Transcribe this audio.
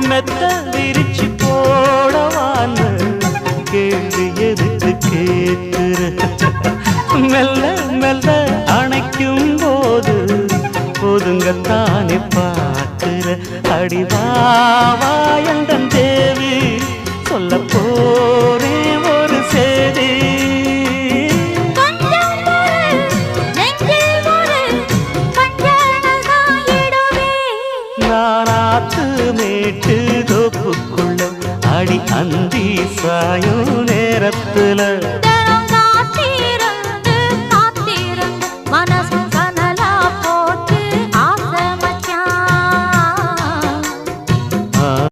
மெத்த விரிச்சு போடவான்னு கேள்வி எதுக்கு கேட்கிற மெல்ல மெல்ல அணைக்கும் போது ஒதுங்கத்தானே பார்க்கிற அடிவாவாயந்தன் தேவி சொல்ல போரே ஒரு சேதி நானாத்து மேட்டு தோப்புக்குள்ள அடி அந்தி சாயும் நேரத்துல